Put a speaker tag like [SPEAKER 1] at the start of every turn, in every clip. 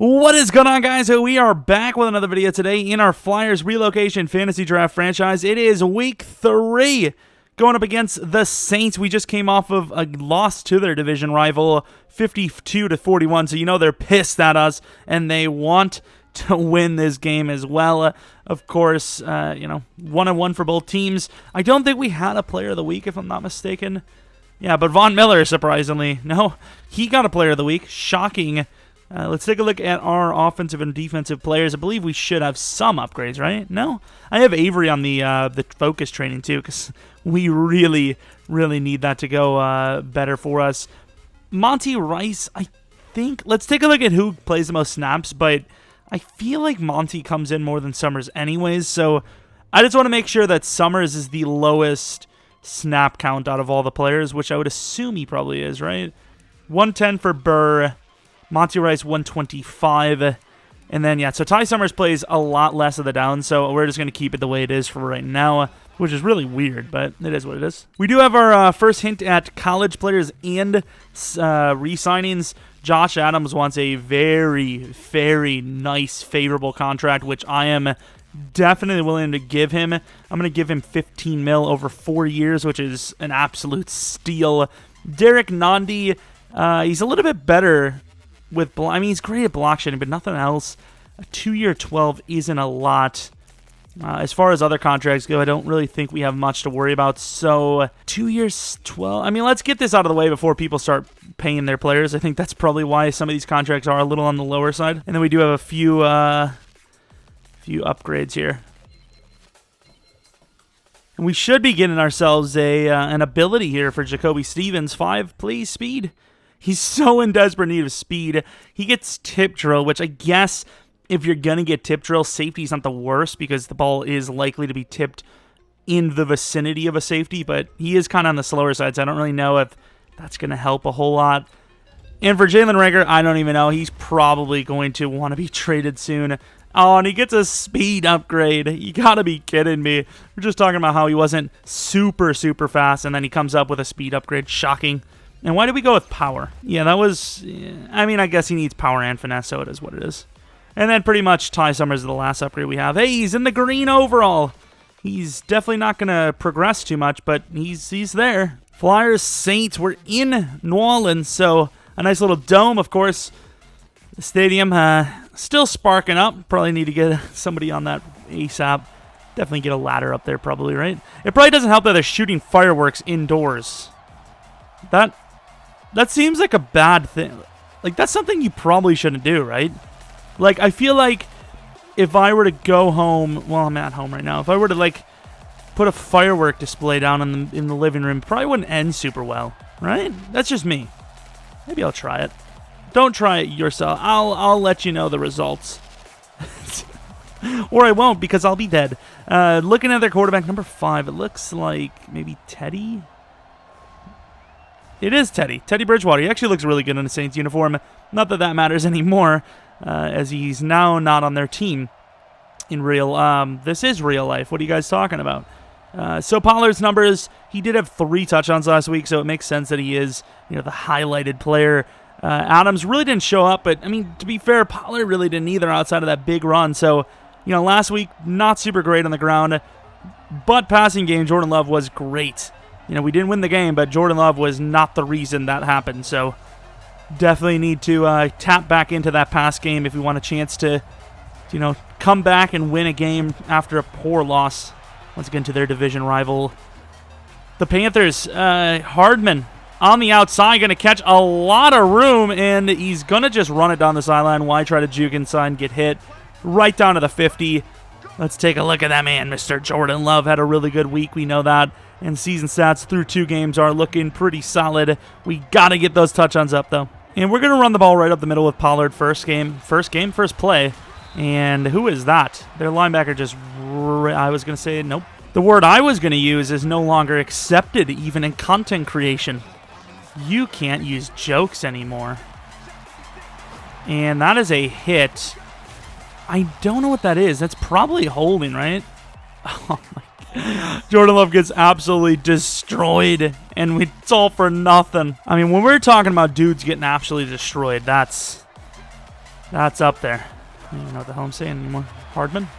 [SPEAKER 1] What is going on, guys? We are back with another video today in our Flyers Relocation Fantasy Draft franchise. It is week 3 going up against the Saints. We just came off of a loss to their division rival 52-41, so you know they're pissed at us and they want to win this game as well. Of course, 1-1 for both teams. I don't think we had a player of the week, if I'm not mistaken. Yeah, but Von Miller, surprisingly. No, he got a player of the week. Shocking. Let's take a look at our offensive and defensive players. I believe we should have some upgrades, right? No? I have Avery on the focus training too, because we really need that to go better for us. Monty Rice, I think... Let's take a look at who plays the most snaps, but I feel like Monty comes in more than Summers anyways, so I just want to make sure that Summers is the lowest snap count out of all the players, which I would assume he probably is, right? 110 for Burr. Monty Rice 125, and then so Ty Summers plays a lot less of the downs, so we're just going to keep it the way it is for right now, which is really weird, but it is what it is. We do have our first hint at college players and re-signings. Josh Adams wants a very nice, favorable contract, which I am definitely willing to give him. I'm going to give him $15 million over 4 years, which is an absolute steal. Derek Nandi, he's a little bit better with he's great at block shedding, but nothing else. A 2-year 12 isn't a lot. As far as other contracts go, I don't really think we have much to worry about. So 2 years 12. let's get this out of the way before people start paying their players. I think that's probably why some of these contracts are a little on the lower side. And then we do have a few upgrades here. And we should be getting ourselves an ability here for Jacoby Stevens. 5, please, speed. He's so in desperate need of speed. He gets tip drill, which I guess if you're going to get tip drill, safety's not the worst because the ball is likely to be tipped in the vicinity of a safety, but he is kind of on the slower side, so I don't really know if that's going to help a whole lot. And for Jalen Reagor, I don't even know. He's probably going to want to be traded soon. Oh, and he gets a speed upgrade. You got to be kidding me. We're just talking about how he wasn't super fast, and then he comes up with a speed upgrade. Shocking. And why did we go with power? Yeah, that was... I guess he needs power and finesse, so it is what it is. And then pretty much Ty Summers is the last upgrade we have. Hey, he's in the green overall. He's definitely not going to progress too much, but he's there. Flyers, Saints, we're in New Orleans, so a nice little dome, of course. The stadium still sparking up. Probably need to get somebody on that ASAP. Definitely get a ladder up there probably, right? It probably doesn't help that they're shooting fireworks indoors. That seems like a bad thing. Like, that's something you probably shouldn't do, right? Like, I feel like if I were to go home... Well, I'm at home right now. If I were to, put a firework display down in the living room, it probably wouldn't end super well, right? That's just me. Maybe I'll try it. Don't try it yourself. I'll let you know the results. Or I won't, because I'll be dead. Looking at their quarterback, number 5, it looks like maybe Teddy... It is Teddy Bridgewater. He actually looks really good in a Saints uniform. Not that that matters anymore, as he's now not on their team in real. This is real life. What are you guys talking about? So Pollard's numbers, he did have 3 touchdowns last week, so it makes sense that he is, the highlighted player. Adams really didn't show up, but to be fair, Pollard really didn't either outside of that big run. So, last week not super great on the ground, but passing game, Jordan Love was great. We didn't win the game, but Jordan Love was not the reason that happened. So definitely need to tap back into that pass game if we want a chance to, come back and win a game after a poor loss, once again, to their division rival. The Panthers, Hardman on the outside, going to catch a lot of room, and he's going to just run it down the sideline. Why try to juke inside and get hit right down to the 50? Let's take a look at that man. Mr. Jordan Love had a really good week. We know that. And season stats through 2 games are looking pretty solid. We got to get those touchdowns up, though. And we're going to run the ball right up the middle with Pollard first play. And who is that? Their linebacker just... I was going to say, nope. The word I was going to use is no longer accepted, even in content creation. You can't use jokes anymore. And that is a hit. I don't know what that is. That's probably holding, right? Oh, my God. Jordan Love gets absolutely destroyed, and it's all for nothing. When we're talking about dudes getting absolutely destroyed, that's That's up there. I don't even know what the hell I'm saying anymore. Hardman.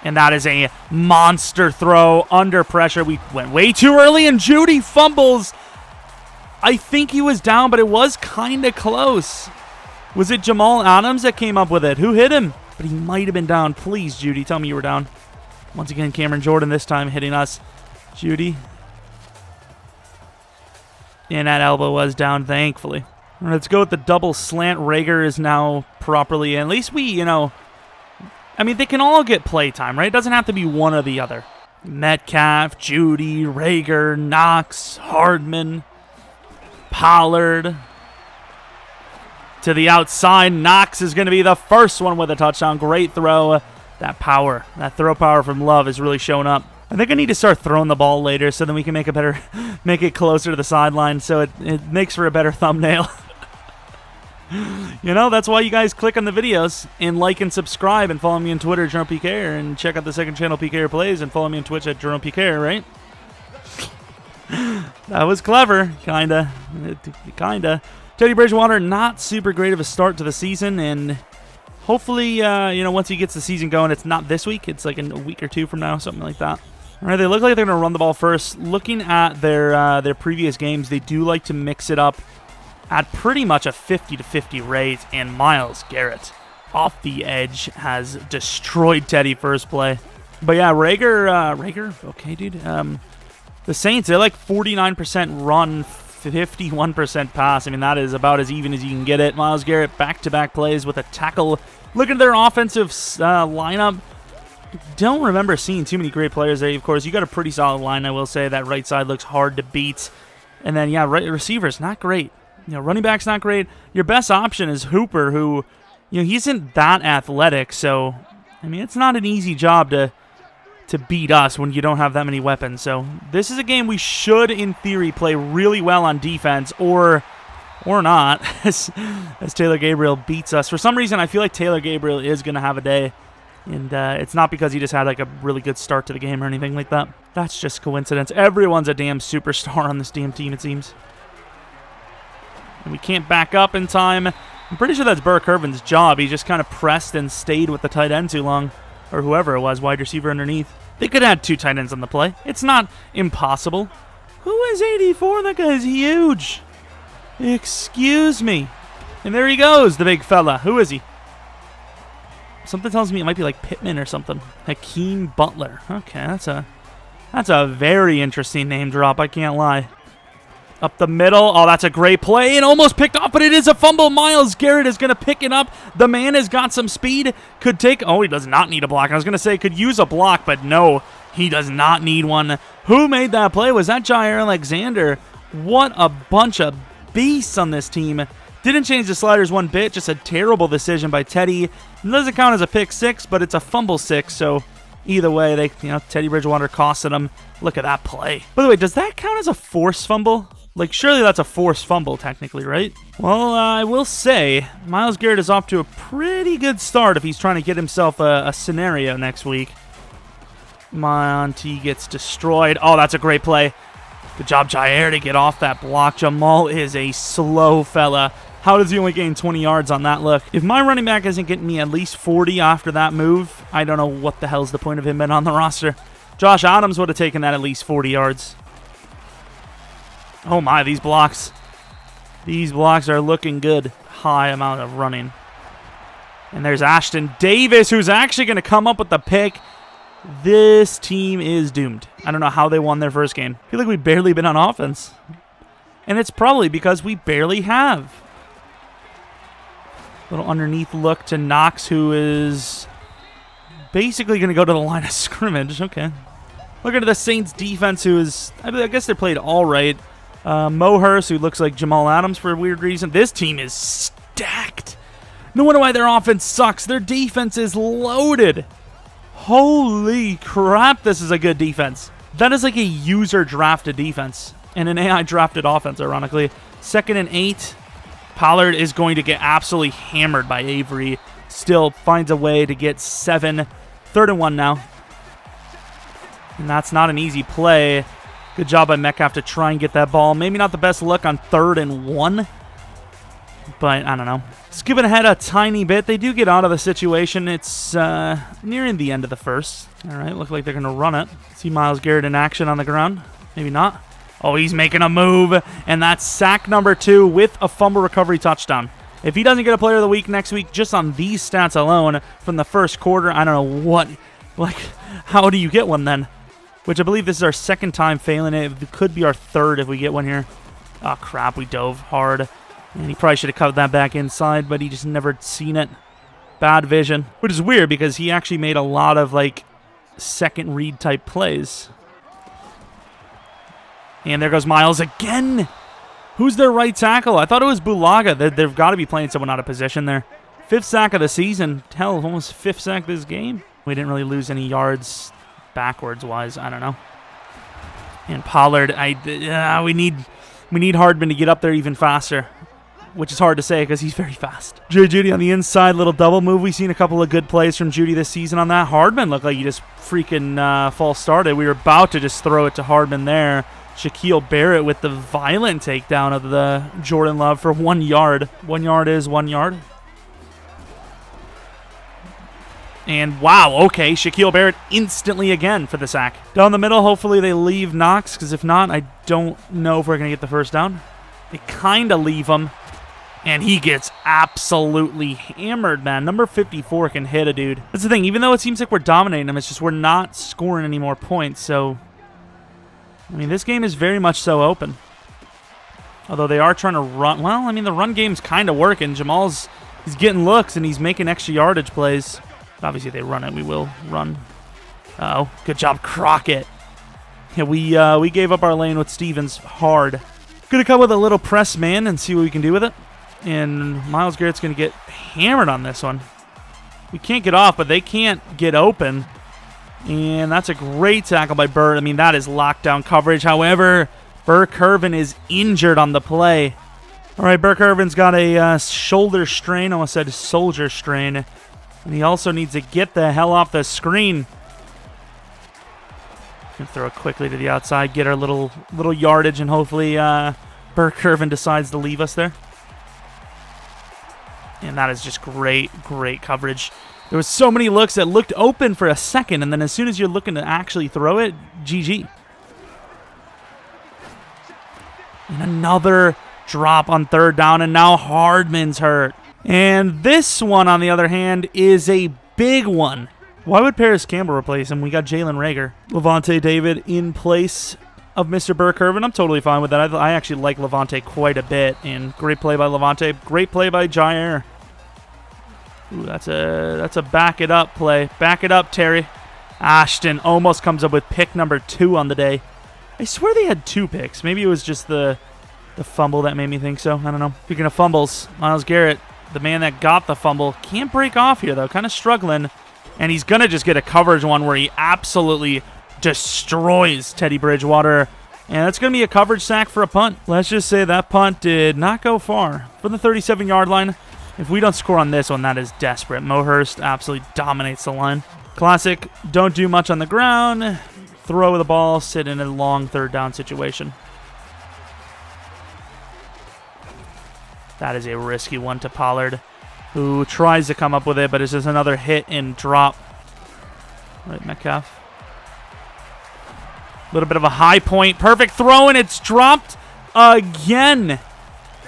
[SPEAKER 1] And that is a monster throw under pressure. We went way too early, and Judy fumbles. I think he was down, but it was kind of close. Was it Jamal Adams that came up with it? Who hit him? But he might have been down. Please, Judy, tell me you were down. Once again, Cameron Jordan this time hitting us. Judy. And that elbow was down, thankfully. Let's go with the double slant. Reagor is now properly in. At least we, you know, I mean, they can all get play time, right? It doesn't have to be one or the other. Metcalf, Judy, Reagor, Knox, Hardman, Pollard. To the outside, Knox is going to be the first one with a touchdown. Great throw. That power, that throw power from Love is really showing up. I think I need to start throwing the ball later so then we can make it closer to the sideline so it makes for a better thumbnail. You know, that's why you guys click on the videos and like and subscribe and follow me on Twitter, Jeromepkr, and check out the second channel, PKR Plays, and follow me on Twitch at Jeromepkr, right? That was clever, kinda. Teddy Bridgewater, not super great of a start to the season, and hopefully, you know, once he gets the season going, it's not this week. It's like in a week or two from now, something like that. All right, they look like they're going to run the ball first. Looking at their previous games, they do like to mix it up at pretty much a 50-50 rate, and Myles Garrett off the edge has destroyed Teddy first play. But yeah, Reagor, okay, dude. The Saints, they're like 49% run, 51% pass. I mean, that is about as even as you can get it. Myles Garrett back-to-back plays with a tackle. Look at their offensive lineup. Don't remember seeing too many great players there. Of course, you got a pretty solid line, I will say. That right side looks hard to beat. And then, yeah, receivers, not great. You know, running back's not great. Your best option is Hooper, who, you know, he isn't that athletic. So, I mean, it's not an easy job to beat us when you don't have that many weapons. So, this is a game we should, in theory, play really well on defense, or not, as Taylor Gabriel beats us. For some reason, I feel like Taylor Gabriel is going to have a day. And it's not because he just had like a really good start to the game or anything like that. That's just coincidence. Everyone's a damn superstar on this damn team, it seems. And we can't back up in time. I'm pretty sure that's Burke Irvin's job. He just kind of pressed and stayed with the tight end too long. Or whoever it was, wide receiver underneath. They could have 2 tight ends on the play. It's not impossible. Who is 84? That guy's huge. Excuse me. And there he goes, the big fella. Who is he? Something tells me it might be like Pittman or something. Hakeem Butler. Okay, that's a very interesting name drop, I can't lie. Up the middle. Oh, that's a great play. And almost picked off, but it is a fumble. Myles Garrett is going to pick it up. The man has got some speed. Could take... Oh, he does not need a block. I was going to say could use a block, but no, he does not need one. Who made that play? Was that Jair Alexander? What a bunch of beasts on this team. Didn't change the sliders one bit. Just a terrible decision by Teddy. It doesn't count as a pick 6, but it's a fumble 6, so... Either way, Teddy Bridgewater costed him. Look at that play. By the way, does that count as a forced fumble? Like, surely that's a forced fumble, technically, right? Well, I will say, Myles Garrett is off to a pretty good start if he's trying to get himself a scenario next week. Monty gets destroyed. Oh, that's a great play. Good job, Jair, to get off that block. Jamal is a slow fella. How does he only gain 20 yards on that look? If my running back isn't getting me at least 40 after that move, I don't know what the hell's the point of him being on the roster. Josh Adams would have taken that at least 40 yards. Oh my, these blocks. These blocks are looking good. High amount of running. And there's Ashton Davis, who's actually going to come up with the pick. This team is doomed. I don't know how they won their first game. I feel like we've barely been on offense. And it's probably because we barely have. Little underneath look to Knox, who is basically going to go to the line of scrimmage. Okay. Looking at the Saints defense, who is, I guess they played all right. Mohurst, who looks like Jamal Adams for a weird reason. This team is stacked. No wonder why their offense sucks. Their defense is loaded. Holy crap, this is a good defense. That is like a user-drafted defense and an AI-drafted offense, ironically. 2nd and 8. Pollard is going to get absolutely hammered by Avery. Still finds a way to get 7. 3rd and 1 now. And that's not an easy play. Good job by Metcalf to try and get that ball. Maybe not the best look on 3rd and 1. But I don't know. Skipping ahead a tiny bit, they do get out of the situation. It's nearing the end of the first. All right, look like they're going to run it. See Myles Garrett in action on the ground. Maybe not. Oh, he's making a move, and that's sack number 2 with a fumble recovery touchdown. If he doesn't get a player of the week next week, just on these stats alone from the first quarter, I don't know what, like, how do you get one then? Which I believe this is our second time failing it. It could be our third if we get one here. Oh, crap, we dove hard. And he probably should have cut that back inside, but he just never seen it. Bad vision. Which is weird because he actually made a lot of, like, second read type plays. And there goes Myles again. Who's their right tackle? I thought it was Bulaga. They've got to be playing someone out of position there. 5th sack of the season. Hell, almost 5th sack this game. We didn't really lose any yards backwards-wise. I don't know. And Pollard, we need Hardman to get up there even faster, which is hard to say because he's very fast. Judy on the inside, little double move. We've seen a couple of good plays from Judy this season on that. Hardman looked like he just freaking false started. We were about to just throw it to Hardman there. Shaquille Barrett with the violent takedown of the Jordan Love for 1 yard. 1 yard is 1 yard. And wow, okay, Shaquille Barrett instantly again for the sack. Down the middle, hopefully they leave Knox, because if not, I don't know if we're going to get the first down. They kind of leave him, and he gets absolutely hammered, man. Number 54 can hit a dude. That's the thing, even though it seems like we're dominating him, it's just we're not scoring any more points, so... I mean, this game is very much so open. Although they are trying to run... Well, I mean, the run game's kind of working. Jamal's he's getting looks, and he's making extra yardage plays. Obviously, if they run it, we will run. Uh-oh. Good job, Crockett. Yeah, we gave up our lane with Stevens hard. Gonna come with a little press man and see what we can do with it. And Myles Garrett's gonna get hammered on this one. We can't get off, but they can't get open. And that's a great tackle by Bird. I mean, that is lockdown coverage. However, Burke Irvin is injured on the play. All right, Burke Irvin's got a shoulder strain. Almost said soldier strain. And he also needs to get the hell off the screen. Gonna throw it quickly to the outside, get our little yardage, and hopefully Burke Irvin decides to leave us there. And that is just great coverage. There was so many looks that looked open for a second, and then as soon as you're looking to actually throw it, GG. And another drop on 3rd down, and now Hardman's hurt. And this one, on the other hand, is a big one. Why would Paris Campbell replace him? We got Jalen Reagor. Levante David in place of Mr. Burke Irvin. I'm totally fine with that. I actually like Levante quite a bit, and great play by Levante. Great play by Jair. Ooh, that's a back it up play. Back it up, Terry. Ashton almost comes up with pick number 2 on the day. I swear they had 2 picks. Maybe it was just the fumble that made me think so. I don't know. Speaking of fumbles, Myles Garrett, the man that got the fumble, can't break off here, though. Kind of struggling. And he's going to just get a coverage one where he absolutely destroys Teddy Bridgewater. And that's going to be a coverage sack for a punt. Let's just say that punt did not go far. From the 37-yard line, if we don't score on this one, that is desperate. Mo Hurst absolutely dominates the line. Classic, don't do much on the ground. Throw the ball, sit in a long 3rd down situation. That is a risky one to Pollard, who tries to come up with it, but it's just another hit and drop. Right, Metcalf. A little bit of a high point. Perfect throw, and it's dropped again.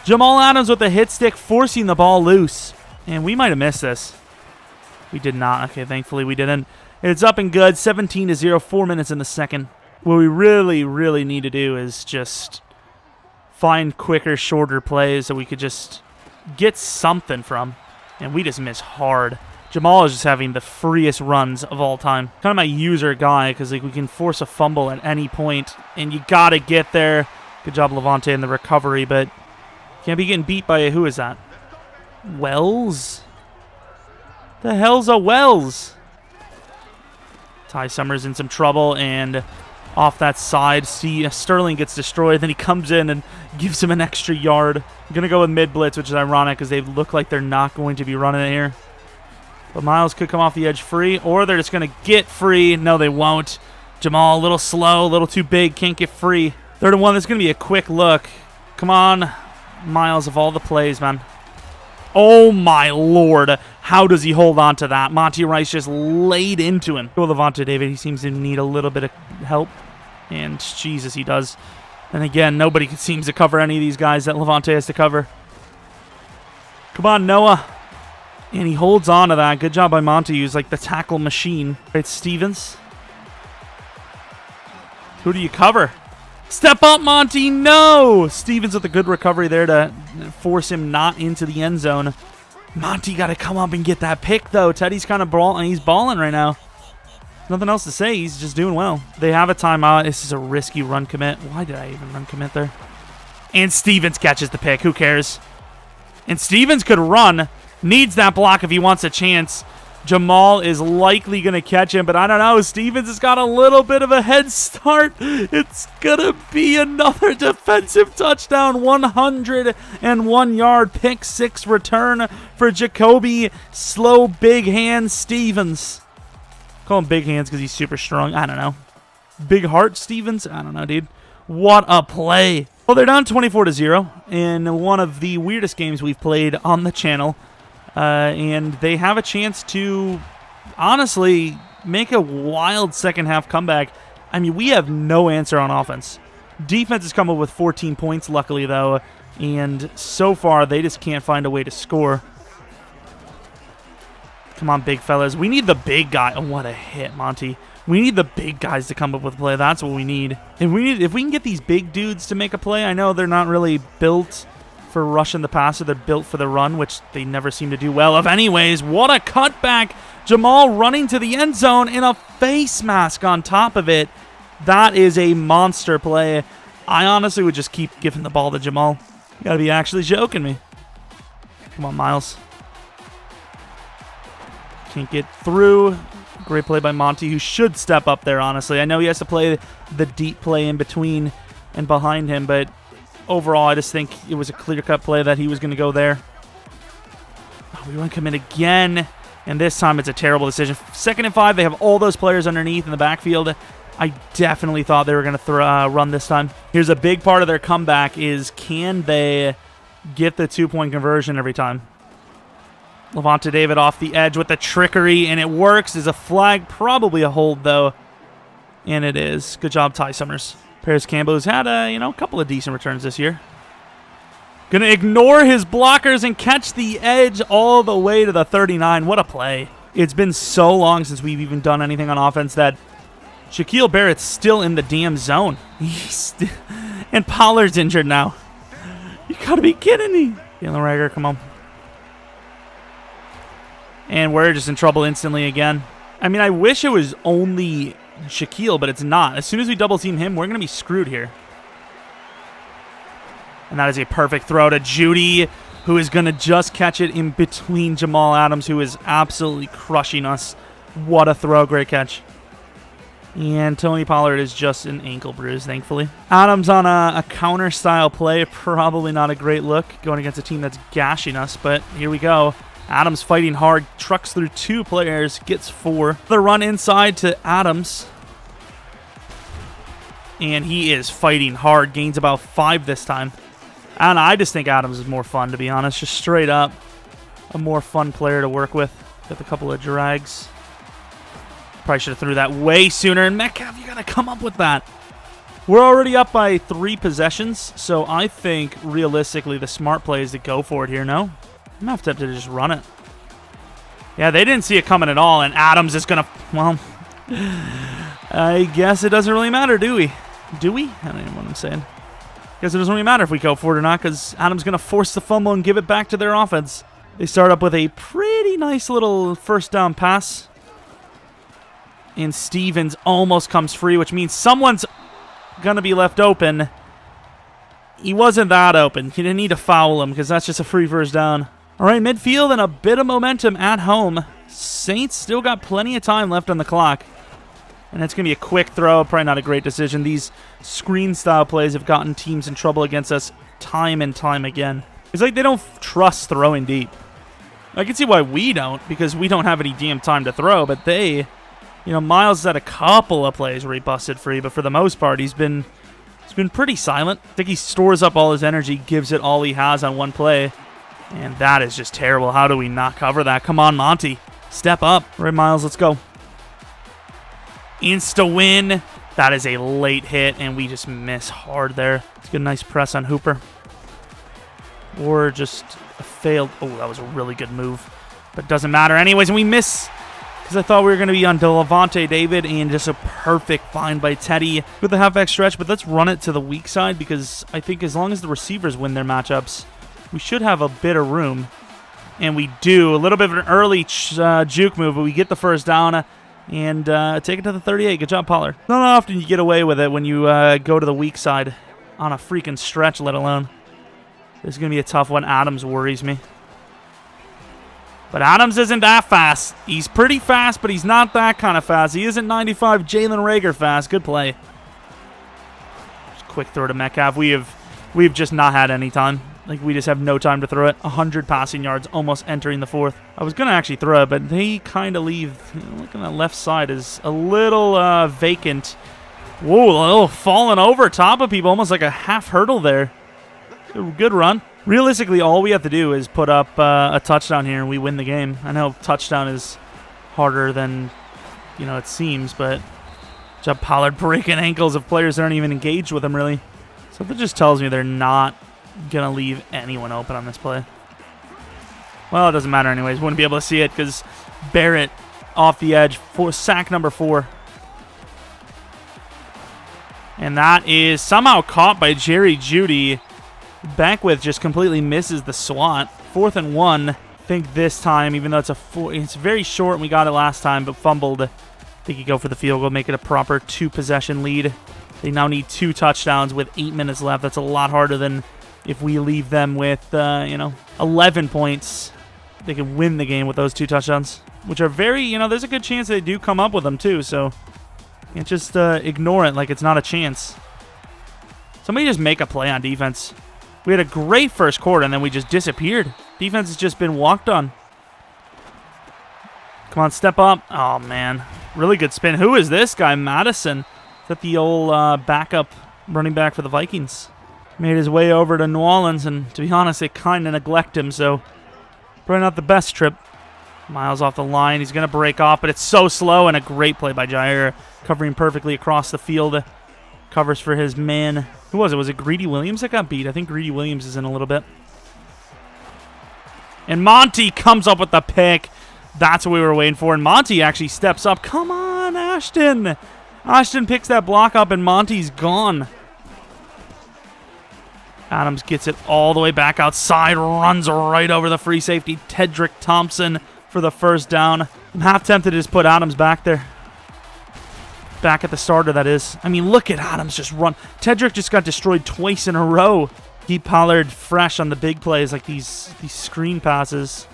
[SPEAKER 1] Jamal Adams with the hit stick, forcing the ball loose. And we might have missed this. We did not. Okay, thankfully we didn't. It's up and good, 17-0, 4 minutes in the second. What we really need to do is just find quicker, shorter plays so we could just get something from. And we just miss hard. Jamal is just having the freest runs of all time. Kind of my user guy, because like we can force a fumble at any point, and you got to get there. Good job, Levante, in the recovery, but can't be getting beat by who is that? Wells? The hell's a Wells? Ty Summers in some trouble, and off that side, Sterling gets destroyed. Then he comes in and gives him an extra yard. I'm going to go with mid-blitz, which is ironic because they look like they're not going to be running it here. But Myles could come off the edge free, or they're just going to get free. No, they won't. Jamal, a little slow, a little too big, can't get free. 3rd and 1, this is going to be a quick look. Come on, Myles, of all the plays, man. Oh, my Lord. How does he hold on to that? Monty Rice just laid into him. Go Levante David. He seems to need a little bit of help. And Jesus, he does. And again, nobody seems to cover any of these guys that Levante has to cover. Come on, Noah. And he holds on to that. Good job by Monty. He's like the tackle machine. It's Stevens. Who do you cover? Step up, Monty. No! Stevens with a good recovery there to force him not into the end zone. Monty got to come up and get that pick, though. Teddy's kind of balling. He's balling right now. Nothing else to say. He's just doing well. They have a timeout. This is a risky run commit. Why did I even run commit there? And Stevens catches the pick. Who cares? And Stevens could run. Needs that block if he wants a chance. Jamal is likely going to catch him, but I don't know. Stevens has got a little bit of a head start. It's going to be another defensive touchdown. 101-yard pick six return for Jacoby Slow Big Hand Stevens. Call him Big Hands because he's super strong. I don't know. Big Heart Stevens? I don't know, dude. What a play. Well, they're down 24-0 in one of the weirdest games we've played on the channel. And they have a chance to, honestly, make a wild second-half comeback. I mean, we have no answer on offense. Defense has come up with 14 points, luckily, though. And so far, they just can't find a way to score. Come on, big fellas. We need the big guy. Oh, what a hit, Monty. We need the big guys to come up with a play. That's what we need. If we can get these big dudes to make a play, I know they're not really built for rushing the passer. They're built for the run, which they never seem to do well of anyways. What a cutback. Jamal running to the end zone in a face mask on top of it. That is a monster play. I honestly would just keep giving the ball to Jamal. You gotta be actually joking me. Come on, Miles. Can't get through. Great play by Monty, who should step up there, honestly. I know he has to play the deep play in between and behind him, but overall, I just think it was a clear-cut play that he was going to go there. Oh, we want to come in again, and this time it's a terrible decision. 2nd and 5, they have all those players underneath in the backfield. I definitely thought they were going to run this time. Here's a big part of their comeback is, can they get the 2-point conversion every time? Levante David off the edge with the trickery, and it works. Is a flag, probably a hold, though. And it is. Good job, Ty Summers. Paris Campbell's had a couple of decent returns this year. Gonna ignore his blockers and catch the edge all the way to the 39. What a play. It's been so long since we've even done anything on offense that Shaquille Barrett's still in the damn zone. And Pollard's injured now. You gotta be kidding me. Jalen Rager, come on. And we're just in trouble instantly again. I mean, I wish it was only Shaquille, but it's not. As soon as we double team him, we're going to be screwed here. And that is a perfect throw to Judy, who is going to just catch it in between Jamal Adams, who is absolutely crushing us. What a throw. Great catch. And Tony Pollard is just an ankle bruise, thankfully. Adams on a counter-style play. Probably not a great look going against a team that's gashing us, but here we go. Adams fighting hard, trucks through 2 players, gets 4. The run inside to Adams. And he is fighting hard, gains about 5 this time. And I just think Adams is more fun, to be honest. Just straight up a more fun player to work with. With a couple of drags. Probably should have threw that way sooner. And Metcalf, you got to come up with that. We're already up by 3 possessions, so I think realistically the smart play is to go for it here, no? I'm going to have to just run it. Yeah, they didn't see it coming at all, and Adams is going to, well, I guess it doesn't really matter, do we? Do we? I don't even know what I'm saying. Guess it doesn't really matter if we go for it or not, because Adams going to force the fumble and give it back to their offense. They start up with a pretty nice little first down pass. And Stevens almost comes free, which means someone's going to be left open. He wasn't that open. You didn't need to foul him, because that's just a free first down. All right, midfield and a bit of momentum at home. Saints still got plenty of time left on the clock. And it's going to be a quick throw. Probably not a great decision. These screen-style plays have gotten teams in trouble against us time and time again. It's like they don't trust throwing deep. I can see why we don't, because we don't have any damn time to throw. But they, Miles has had a couple of plays where he busted free. But for the most part, he's been pretty silent. I think he stores up all his energy, gives it all he has on one play. And that is just terrible. How do we not cover that? Come on, Monty. Step up. All right, Miles, let's go. Insta-win. That is a late hit, and we just miss hard there. Let's get a nice press on Hooper. Or just a failed... Oh, that was a really good move. But doesn't matter anyways, and we miss... Because I thought we were going to be on Levante David, and just a perfect find by Teddy with the halfback stretch. But let's run it to the weak side, because I think as long as the receivers win their matchups, we should have a bit of room. And we do. A little bit of an early juke move, but we get the first down and take it to the 38. Good job, Pollard. Not often you get away with it when you go to the weak side on a freaking stretch, let alone. This is going to be a tough one. Adams worries me. But Adams isn't that fast. He's pretty fast, but he's not that kind of fast. He isn't 95 Jalen Reagor fast. Good play. Just quick throw to Metcalf. We've just not had any time. Like, we just have no time to throw it. 100 passing yards, almost entering the fourth. I was going to actually throw it, but they kind of leave. Look at that left side is a little vacant. Whoa, a little falling over top of people. Almost like a half hurdle there. Good run. Realistically, all we have to do is put up a touchdown here, and we win the game. I know touchdown is harder than, it seems, but job Pollard breaking ankles of players that aren't even engaged with him, really. So that just tells me they're not going to leave anyone open on this play. Well, it doesn't matter anyways. Wouldn't be able to see it because Barrett off the edge for sack number 4. And that is somehow caught by Jerry Jeudy. Beckwith just completely misses the swat. 4th and 1. I think this time, even though it's very short and we got it last time, but fumbled. I think you go for the field goal, make it a proper 2-possession lead. They now need 2 touchdowns with 8 minutes left. That's a lot harder than if we leave them with, 11 points. They can win the game with those 2 touchdowns, which are very, there's a good chance they do come up with them too. So you can't just ignore it like it's not a chance. Somebody just make a play on defense. We had a great first quarter, and then we just disappeared. Defense has just been walked on. Come on, step up. Oh, man. Really good spin. Who is this guy? Madison. Is that the old backup running back for the Vikings? Made his way over to New Orleans, and to be honest, they kind of neglect him, so probably not the best trip. Miles off the line. He's going to break off, but it's so slow, and a great play by Jair, covering perfectly across the field. Covers for his man. Who was it? Was it Greedy Williams that got beat? I think Greedy Williams is in a little bit. And Monty comes up with the pick. That's what we were waiting for. And Monty actually steps up. Come on, Ashton. Ashton picks that block up, and Monty's gone. Adams gets it all the way back outside. Runs right over the free safety. Tedrick Thompson for the first down. I'm half tempted to just put Adams back there. Back at the starter, that is. I mean, look at Adams just run. Tedrick just got destroyed twice in a row. Keep Pollard fresh on the big plays like these screen passes.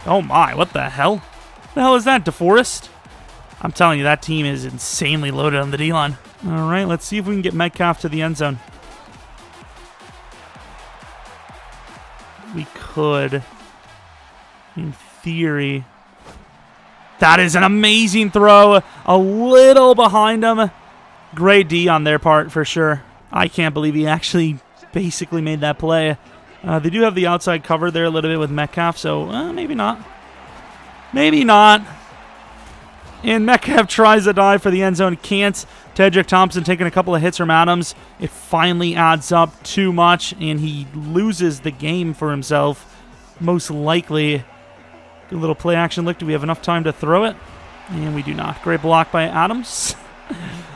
[SPEAKER 1] Oh my, what the hell? What the hell is that, DeForest? I'm telling you, that team is insanely loaded on the D-line. All right, let's see if we can get Metcalf to the end zone. We could, in theory. That is an amazing throw. A little behind him. Great D on their part for sure. I can't believe he actually basically made that play. They do have the outside cover there a little bit with Metcalf, so maybe not. Maybe not. And Metcalf tries a dive for the end zone. Can't. Tedrick Thompson taking a couple of hits from Adams. It finally adds up too much, and he loses the game for himself. Most likely. Good little play action look. Do we have enough time to throw it? And we do not. Great block by Adams.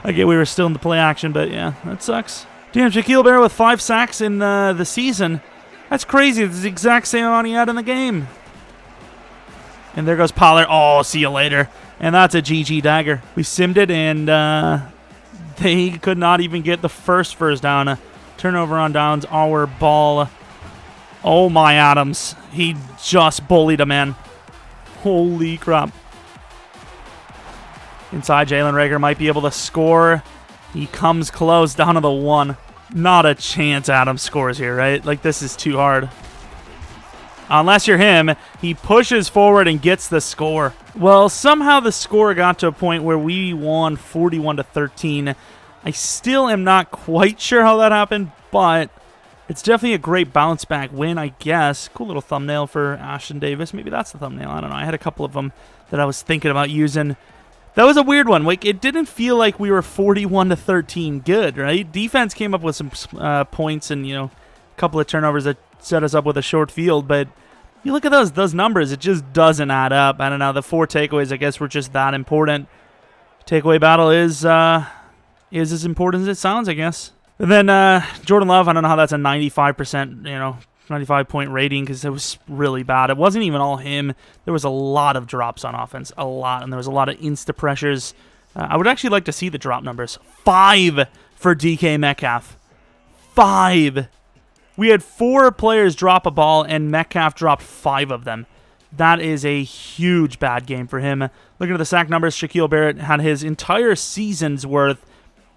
[SPEAKER 1] I get we were still in the play action, but yeah, that sucks. Damn, Shaquille Barrett with 5 sacks in the season. That's crazy. It's the exact same amount he had in the game. And there goes Pollard. Oh, see you later. And that's a GG dagger. We simmed it, and they could not even get the first down. Turnover on downs, our ball. Oh, my Adams. He just bullied a man. Holy crap. Inside, Jalen Reagor might be able to score. He comes close down to the 1. Not a chance Adams scores here, right? Like, this is too hard. Unless you're him, he pushes forward and gets the score. Well, somehow the score got to a point where we won 41-13. I still am not quite sure how that happened, but it's definitely a great bounce back win, I guess. Cool little thumbnail for Ashton Davis. Maybe that's the thumbnail. I don't know. I had a couple of them that I was thinking about using. That was a weird one. Like, it didn't feel like we were 41-13 good, right? Defense came up with some points and, you know, a couple of turnovers that set us up with a short field, but you look at those numbers, it just doesn't add up. I don't know. The 4 takeaways, I guess, were just that important. Takeaway battle is as important as it sounds, I guess. And then Jordan Love, I don't know how that's a 95%, 95-point rating, because it was really bad. It wasn't even all him. There was a lot of drops on offense, a lot, and there was a lot of insta pressures. I would actually like to see the drop numbers. 5 for DK Metcalf. 5. We had 4 players drop a ball, and Metcalf dropped 5 of them. That is a huge bad game for him. Looking at the sack numbers, Shaquille Barrett had his entire season's worth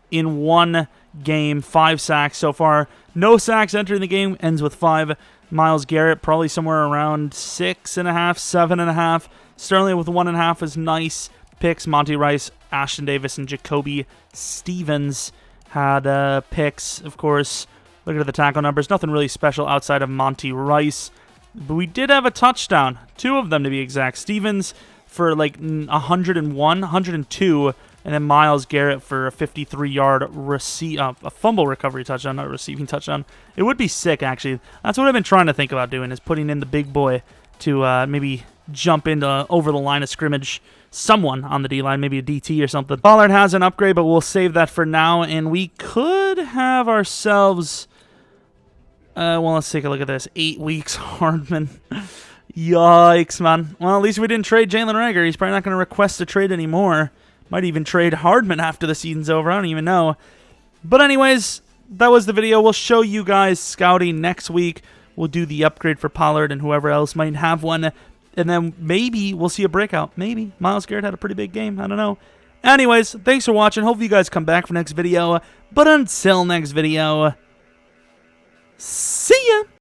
[SPEAKER 1] in one game, 5 sacks so far. No sacks entering the game, ends with 5. Myles Garrett probably somewhere around 6.5, 7.5. Sterling with 1.5 is nice. Picks, Monty Rice, Ashton Davis, and Jacoby Stevens had picks, of course. Looking at the tackle numbers, nothing really special outside of Monty Rice. But we did have a touchdown, 2 of them to be exact. Stevens for like 101, 102, and then Myles Garrett for a 53-yard a fumble recovery touchdown, not a receiving touchdown. It would be sick, actually. That's what I've been trying to think about doing, is putting in the big boy to maybe jump into over the line of scrimmage someone on the D-line, maybe a DT or something. Pollard has an upgrade, but we'll save that for now, and we could have ourselves... well, let's take a look at this. 8 weeks, Hardman. Yikes, man. Well, at least we didn't trade Jalen Reagor. He's probably not going to request a trade anymore. Might even trade Hardman after the season's over. I don't even know. But anyways, that was the video. We'll show you guys scouting next week. We'll do the upgrade for Pollard and whoever else might have one. And then maybe we'll see a breakout. Maybe. Myles Garrett had a pretty big game. I don't know. Anyways, thanks for watching. Hope you guys come back for next video. But until next video... see ya!